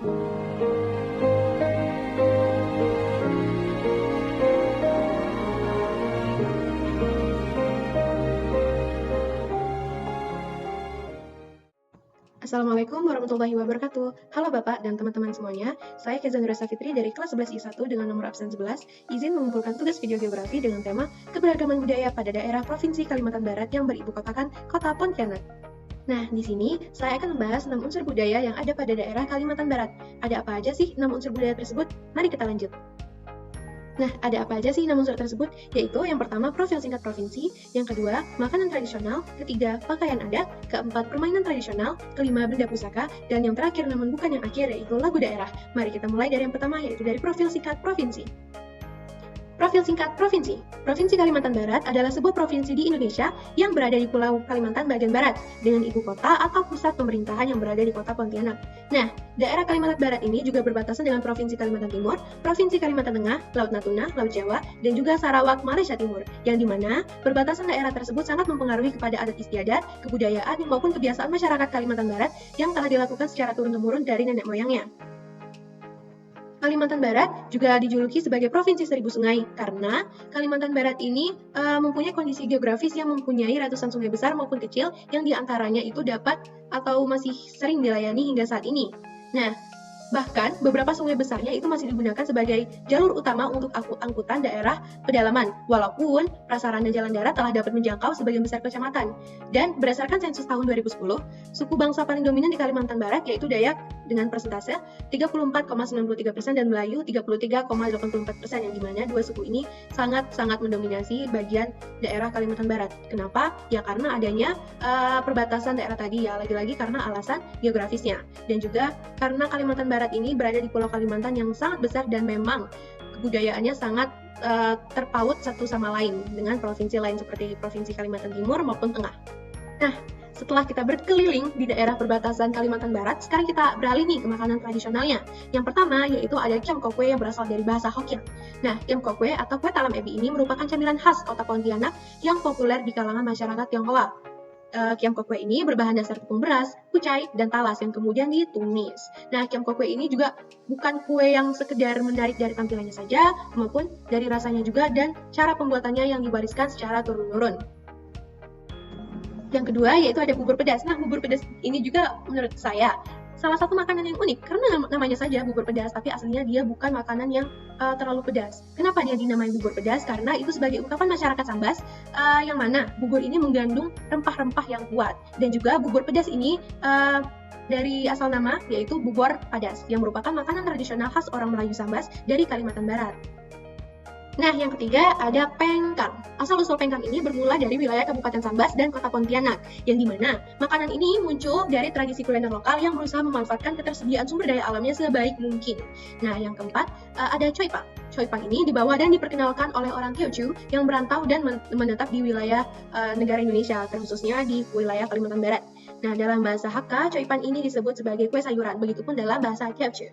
Assalamualaikum warahmatullahi wabarakatuh. Halo Bapak dan teman-teman semuanya, saya Keza Nuresa Fitri dari kelas 11 I1 dengan nomor absen 11, izin mengumpulkan tugas video geografi dengan tema keberagaman budaya pada daerah Provinsi Kalimantan Barat yang beribukotakan Kota Pontianak. Nah, di sini saya akan membahas 6 unsur budaya yang ada pada daerah Kalimantan Barat. Ada apa aja sih 6 unsur budaya tersebut? Mari kita lanjut. Nah, ada apa aja sih 6 unsur tersebut? Yaitu yang pertama, profil singkat provinsi, yang kedua, makanan tradisional, ketiga, pakaian adat, keempat, permainan tradisional, kelima, benda pusaka, dan yang terakhir namun bukan yang akhir yaitu lagu daerah. Mari kita mulai dari yang pertama, yaitu dari profil singkat provinsi. Profil singkat provinsi. Provinsi Kalimantan Barat adalah sebuah provinsi di Indonesia yang berada di Pulau Kalimantan bagian barat dengan ibu kota atau pusat pemerintahan yang berada di kota Pontianak. Nah, daerah Kalimantan Barat ini juga berbatasan dengan Provinsi Kalimantan Timur, Provinsi Kalimantan Tengah, Laut Natuna, Laut Jawa, dan juga Sarawak, Malaysia Timur, yang dimana perbatasan daerah tersebut sangat mempengaruhi kepada adat istiadat, kebudayaan, maupun kebiasaan masyarakat Kalimantan Barat yang telah dilakukan secara turun-temurun dari nenek moyangnya. Kalimantan Barat juga dijuluki sebagai Provinsi Seribu Sungai karena Kalimantan Barat ini mempunyai kondisi geografis yang mempunyai ratusan sungai besar maupun kecil yang diantaranya itu dapat atau masih sering dilayani hingga saat ini. Nah, bahkan beberapa sungai besarnya itu masih digunakan sebagai jalur utama untuk angkutan daerah pedalaman, walaupun prasarana jalan darat telah dapat menjangkau sebagian besar kecamatan. Dan berdasarkan sensus tahun 2010, suku bangsa paling dominan di Kalimantan Barat yaitu Dayak dengan persentase 34,93% dan Melayu 33,84%, yang dimana dua suku ini sangat-sangat mendominasi bagian daerah Kalimantan Barat. Kenapa? Ya karena adanya perbatasan daerah tadi ya, lagi-lagi karena alasan geografisnya. Dan juga karena Kalimantan Barat ini berada di Pulau Kalimantan yang sangat besar dan memang kebudayaannya sangat terpaut satu sama lain dengan provinsi lain seperti Provinsi Kalimantan Timur maupun Tengah. Nah, setelah kita berkeliling di daerah perbatasan Kalimantan Barat, sekarang kita beralih nih ke makanan tradisionalnya. Yang pertama yaitu ada kiam kokwe yang berasal dari bahasa Hokkien. Nah, kiam kokwe atau kue talam ebi ini merupakan camilan khas kota Pontianak yang populer di kalangan masyarakat Tionghoa. Kiam kokwe ini berbahan dasar tepung beras, kucai, dan talas yang kemudian ditumis. Nah, kiam kokwe ini juga bukan kue yang sekedar menarik dari tampilannya saja, maupun dari rasanya juga dan cara pembuatannya yang diwariskan secara turun-temurun. Yang kedua yaitu ada bubur pedas. Nah, bubur pedas ini juga menurut saya salah satu makanan yang unik karena namanya saja bubur pedas, tapi aslinya dia bukan makanan yang terlalu pedas. Kenapa dia dinamai bubur pedas? Karena itu sebagai ungkapan masyarakat Sambas yang mana bubur ini mengandung rempah-rempah yang kuat, dan juga bubur pedas ini dari asal nama yaitu bubur padas yang merupakan makanan tradisional khas orang Melayu Sambas dari Kalimantan Barat. Nah, yang ketiga ada pengkang. Asal-usul pengkang ini bermula dari wilayah Kabupaten Sambas dan Kota Pontianak, yang dimana makanan ini muncul dari tradisi kuliner lokal yang berusaha memanfaatkan ketersediaan sumber daya alamnya sebaik mungkin. Nah, yang keempat ada coipang. Coipang ini dibawa dan diperkenalkan oleh orang Teochew yang berantau dan menetap di wilayah negara Indonesia, terkhususnya di wilayah Kalimantan Barat. Nah, dalam bahasa Hakka, coipang ini disebut sebagai kue sayuran, begitupun dalam bahasa Teochew.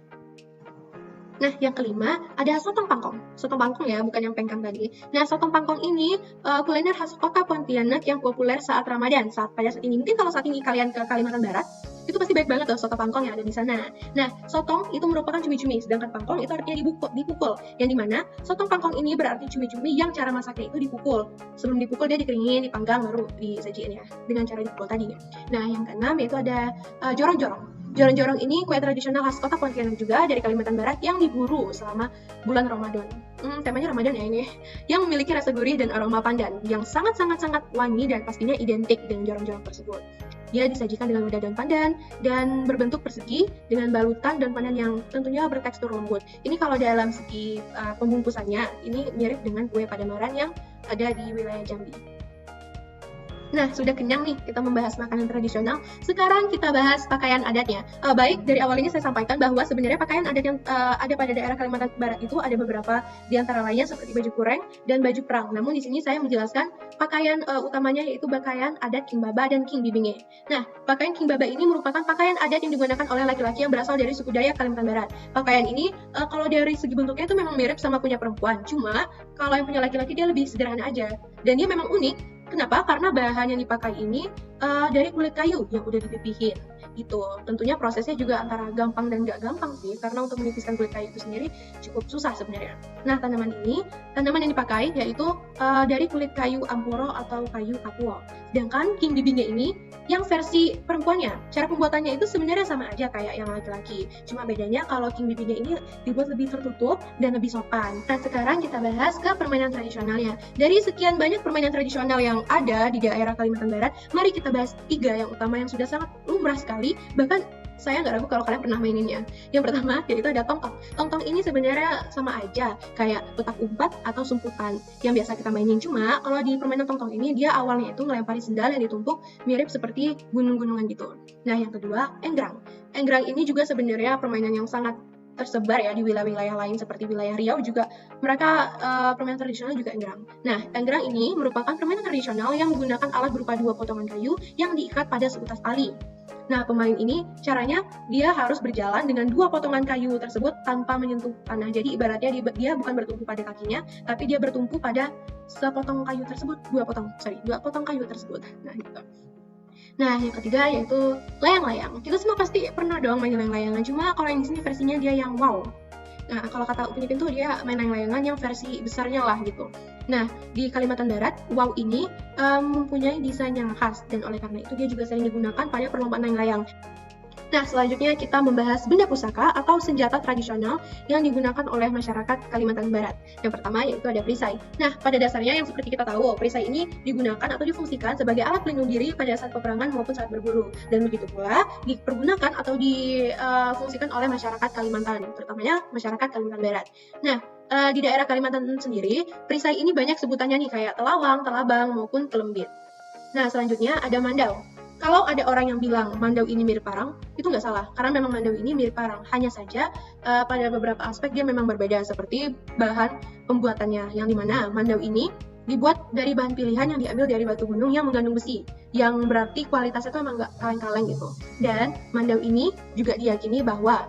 Nah, yang kelima ada sotong pangkong. Sotong pangkong ya, bukan yang pengkang tadi. Nah, sotong pangkong ini kuliner khas kota Pontianak yang populer saat Ramadan. Pada saat ini, mungkin kalau saat ini kalian ke Kalimantan Barat, itu pasti baik banget loh soto pangkong yang ada di sana. Nah, sotong itu merupakan cumi-cumi, sedangkan pangkong itu artinya dipukul. Yang dimana sotong pangkong ini berarti cumi-cumi yang cara masaknya itu dipukul. Sebelum dipukul dia dikeringin, dipanggang, baru disajiin ya, dengan cara dipukul tadi. Nah, yang keenam yaitu ada jorong-jorong. Jorong-jorong ini kue tradisional khas kota Pontianak juga dari Kalimantan Barat yang diburu selama bulan Ramadan. Temanya Ramadan ya ini. Yang memiliki rasa gurih dan aroma pandan yang sangat-sangat wangi dan pastinya identik dengan jorong-jorong tersebut. Dia disajikan dengan wadah daun pandan dan berbentuk persegi dengan balutan daun pandan yang tentunya bertekstur lembut. Ini kalau dalam segi pembungkusannya, ini mirip dengan kue Padamaran yang ada di wilayah Jambi. Nah, sudah kenyang nih kita membahas makanan tradisional. Sekarang kita bahas pakaian adatnya. Baik, dari awal ini saya sampaikan bahwa sebenarnya pakaian adat yang ada pada daerah Kalimantan Barat itu ada beberapa di antara lainnya seperti baju kureng dan baju perang. Namun di sini saya menjelaskan pakaian utamanya yaitu pakaian adat King Baba dan King Bibinge. Nah, pakaian King Baba ini merupakan pakaian adat yang digunakan oleh laki-laki yang berasal dari suku Dayak Kalimantan Barat. Pakaian ini kalau dari segi bentuknya itu memang mirip sama punya perempuan. Cuma kalau yang punya laki-laki dia lebih sederhana aja. Dan dia memang unik. Kenapa? Karena bahan yang dipakai ini dari kulit kayu yang udah dipipihin. gitu. Tentunya prosesnya juga antara gampang dan nggak gampang sih, karena untuk menipiskan kulit kayu itu sendiri cukup susah sebenarnya. Nah, tanaman yang dipakai yaitu dari kulit kayu ampuro atau kayu kapuo. Sedangkan king bibinya ini yang versi perempuannya, cara pembuatannya itu sebenarnya sama aja kayak yang laki-laki. Cuma bedanya kalau king bibinya ini dibuat lebih tertutup dan lebih sopan. Nah, sekarang kita bahas ke permainan tradisionalnya. Dari sekian banyak permainan tradisional yang ada di daerah Kalimantan Barat, mari kita bahas 3 yang utama yang sudah sangat lumrah sekali, bahkan saya nggak ragu kalau kalian pernah maininnya. Yang pertama yaitu ada tongtong. Tongtong ini sebenarnya sama aja kayak petak umpet atau sumputan yang biasa kita mainin. Cuma kalau di permainan tongtong ini dia awalnya itu ngelempari sendal yang ditumpuk mirip seperti gunung-gunungan gitu. Nah, yang kedua enggrang. Enggrang ini juga sebenarnya permainan yang sangat tersebar ya di wilayah-wilayah lain seperti wilayah Riau juga mereka permainan tradisional juga enggrang. Nah, enggrang ini merupakan permainan tradisional yang menggunakan alat berupa 2 potongan kayu yang diikat pada seutas tali. Nah, pemain ini caranya dia harus berjalan dengan 2 potongan kayu tersebut tanpa menyentuh tanah. Jadi ibaratnya dia bukan bertumpu pada kakinya, tapi dia bertumpu pada sepotong kayu tersebut, 2 potong kayu tersebut. Nah, gitu. Nah, yang ketiga yaitu layang-layang. Kita semua pasti pernah dong main layang-layangan, cuma kalau yang di sini versinya dia yang wow. Nah, kalau kata Upin Ipin tuh dia main layang-layangan yang versi besarnya lah gitu. Nah, di Kalimantan Barat, wow ini mempunyai desain yang khas dan oleh karena itu dia juga sering digunakan pada perlombaan layang-layang. Nah, selanjutnya kita membahas benda pusaka atau senjata tradisional yang digunakan oleh masyarakat Kalimantan Barat. Yang pertama yaitu ada perisai. Nah, pada dasarnya yang seperti kita tahu, perisai ini digunakan atau difungsikan sebagai alat pelindung diri pada saat peperangan maupun saat berburu. Dan begitu pula dipergunakan atau difungsikan oleh masyarakat Kalimantan, terutamanya masyarakat Kalimantan Barat. Nah, di daerah Kalimantan sendiri, perisai ini banyak sebutannya nih kayak telawang, telabang, maupun kelembit. Nah, selanjutnya ada mandau. Kalau ada orang yang bilang mandau ini mirip parang, itu nggak salah, karena memang mandau ini mirip parang. Hanya saja pada beberapa aspek dia memang berbeda, seperti bahan pembuatannya, yang dimana mandau ini dibuat dari bahan pilihan yang diambil dari batu gunung yang mengandung besi, yang berarti kualitasnya itu memang nggak kaleng-kaleng gitu. Dan mandau ini juga diyakini bahwa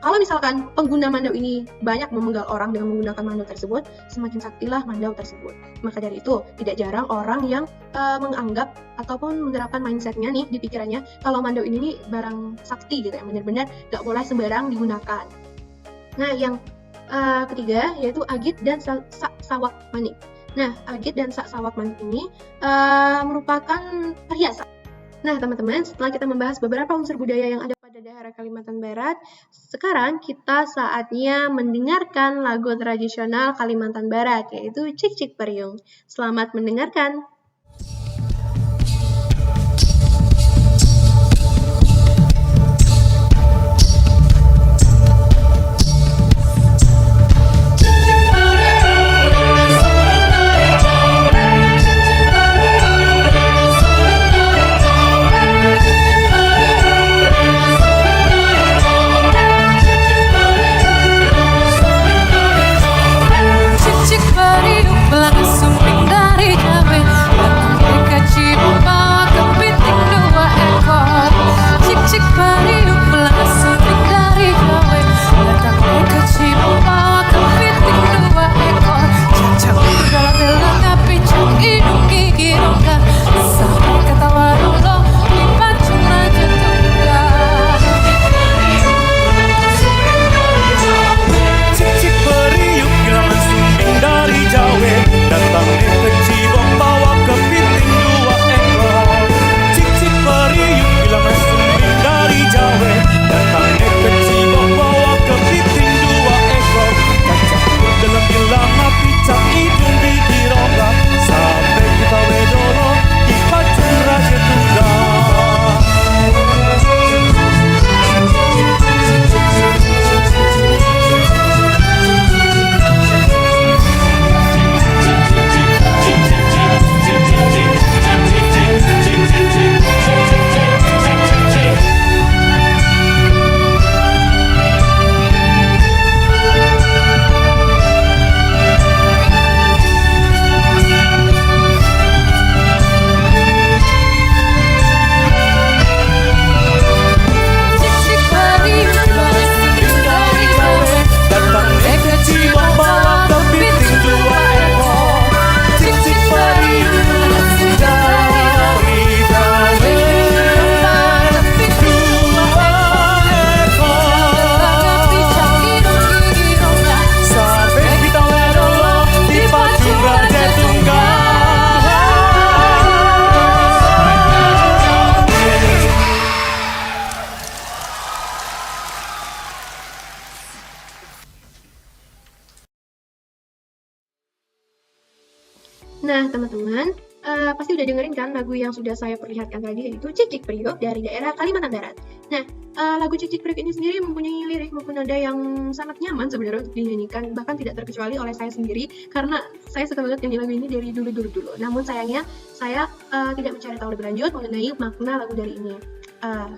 kalau misalkan pengguna mandau ini banyak memenggal orang dengan menggunakan mandau tersebut, semakin saktilah mandau tersebut. Maka dari itu, tidak jarang orang yang menganggap ataupun menerapkan mindsetnya nih di pikirannya, kalau mandau ini nih barang sakti gitu, yang benar-benar gak boleh sembarang digunakan. Nah, yang ketiga yaitu agit dan sak sawak manik. Nah, agit dan sak sawak manik ini merupakan perhiasan. Nah, teman-teman, setelah kita membahas beberapa unsur budaya yang ada pada daerah Kalimantan Barat, sekarang kita saatnya mendengarkan lagu tradisional Kalimantan Barat, yaitu Cik Cik Pariung. Selamat mendengarkan! Cik cik pariung langsung dari cabe. Nah, teman-teman, pasti udah dengerin kan lagu yang sudah saya perlihatkan tadi, yaitu Cik Cik Priok dari daerah Kalimantan Barat. Nah, lagu Cik Cik Priok ini sendiri mempunyai lirik maupun nada yang sangat nyaman sebenarnya untuk dinyanyikan, bahkan tidak terkecuali oleh saya sendiri, karena saya suka banget nyanyi lagu ini dari dulu. Namun sayangnya, saya tidak mencari tahu lebih lanjut mengenai makna lagu dari ini.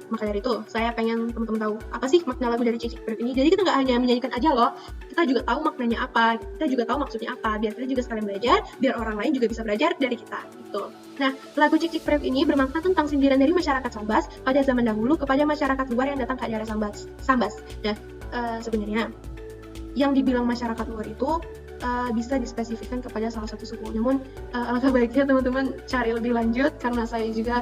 Maka dari itu, saya pengen teman-teman tahu apa sih makna lagu dari Cik Cik Priok ini. Jadi kita nggak hanya menyanyikan aja loh, kita juga tahu maknanya apa, kita juga tahu maksudnya apa, biar kita juga sekalian belajar, biar orang lain juga bisa belajar dari kita, gitu. Nah, lagu Cik Cik Priok ini bermakna tentang sindiran dari masyarakat Sambas pada zaman dahulu kepada masyarakat luar yang datang ke daerah Sambas. Nah, sebenarnya yang dibilang masyarakat luar itu bisa dispesifikkan kepada salah satu suku. Namun, alangkah baiknya teman-teman cari lebih lanjut karena saya juga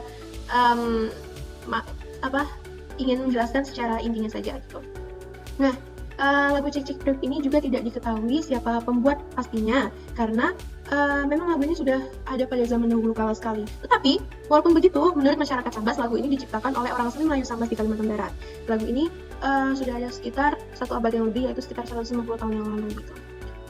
ingin menjelaskan secara intinya saja gitu. Nah, lagu Cik Cik Priok ini juga tidak diketahui siapa pembuat pastinya karena memang lagu ini sudah ada pada zaman dahulu kala sekali. Tetapi, walaupun begitu, menurut masyarakat Sambas, lagu ini diciptakan oleh orang asli Melayu Sambas di Kalimantan Barat. Lagu ini sudah ada sekitar 1 abad yang lebih, yaitu sekitar 150 tahun yang lalu gitu.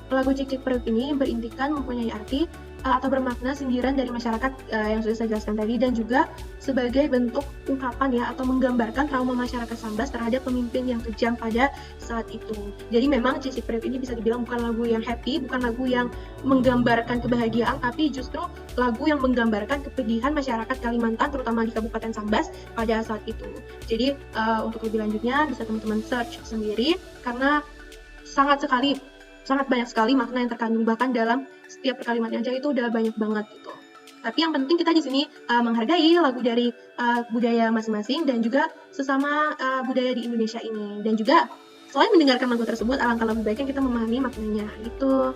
Lagu Cik Cik Priok ini berintikan mempunyai arti atau bermakna sindiran dari masyarakat yang sudah saya jelaskan tadi, dan juga sebagai bentuk ungkapan ya atau menggambarkan trauma masyarakat Sambas terhadap pemimpin yang kejam pada saat itu. Jadi memang Cik Cik Priok ini bisa dibilang bukan lagu yang happy, bukan lagu yang menggambarkan kebahagiaan, tapi justru lagu yang menggambarkan kepedihan masyarakat Kalimantan terutama di Kabupaten Sambas pada saat itu. Jadi untuk lebih lanjutnya bisa teman-teman search sendiri karena sangat banyak sekali makna yang terkandung, bahkan dalam setiap kalimatnya aja itu udah banyak banget gitu. Tapi yang penting kita di sini menghargai lagu dari budaya masing-masing dan juga sesama budaya di Indonesia ini. Dan juga selain mendengarkan lagu tersebut, alangkah lebih baiknya kita memahami maknanya gitu.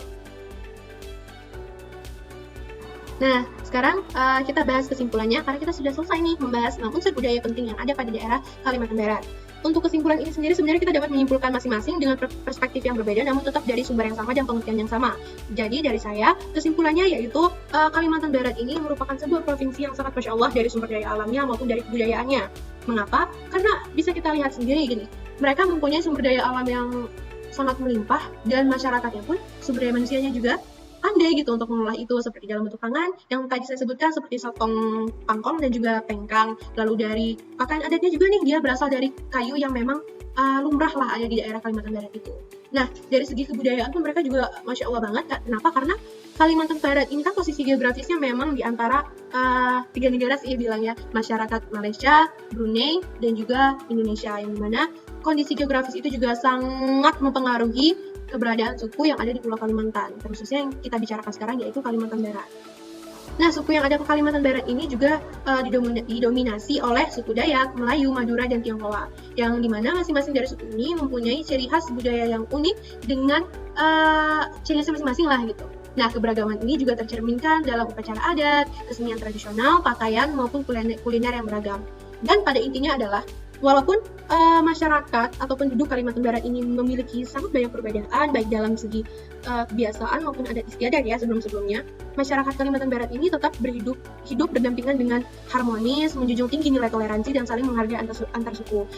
Nah, sekarang kita bahas kesimpulannya karena kita sudah selesai nih membahas 6 unsur budaya penting yang ada pada daerah Kalimantan Barat. Untuk kesimpulan ini sendiri sebenarnya kita dapat menyimpulkan masing-masing dengan perspektif yang berbeda namun tetap dari sumber yang sama dan pengertian yang sama. Jadi dari saya, kesimpulannya yaitu Kalimantan Barat ini merupakan sebuah provinsi yang sangat Masya Allah dari sumber daya alamnya maupun dari kebudayaannya. Mengapa? Karena bisa kita lihat sendiri gini, mereka mempunyai sumber daya alam yang sangat melimpah dan masyarakatnya pun sumber daya manusianya juga pandai gitu untuk mengolah itu, seperti dalam bentuk pangan yang tadi saya sebutkan seperti sotong pangkong dan juga pengkang. Lalu dari pakaian adatnya juga nih, dia berasal dari kayu yang memang lumrah lah ada di daerah Kalimantan Barat itu. Nah, dari segi kebudayaan pun mereka juga Masya Allah banget. Kenapa? Karena Kalimantan Barat ini kan posisi geografisnya memang di antara 3 negara sih bilangnya, masyarakat Malaysia, Brunei, dan juga Indonesia, yang dimana kondisi geografis itu juga sangat mempengaruhi keberadaan suku yang ada di Pulau Kalimantan, khususnya yang kita bicarakan sekarang yaitu Kalimantan Barat. Nah, suku yang ada di Kalimantan Barat ini juga didominasi oleh suku Dayak, Melayu, Madura, dan Tionghoa, yang dimana masing-masing dari suku ini mempunyai ciri khas budaya yang unik dengan ciri khas masing-masing lah gitu. Nah, keberagaman ini juga tercerminkan dalam upacara adat, kesenian tradisional, pakaian, maupun kuliner yang beragam. Dan pada intinya adalah, walaupun masyarakat atau penduduk Kalimantan Barat ini memiliki sangat banyak perbedaan, baik dalam segi kebiasaan maupun adat istiadat ya sebelum-sebelumnya, masyarakat Kalimantan Barat ini tetap hidup berdampingan dengan harmonis, menjunjung tinggi nilai toleransi dan saling menghargai antar suku.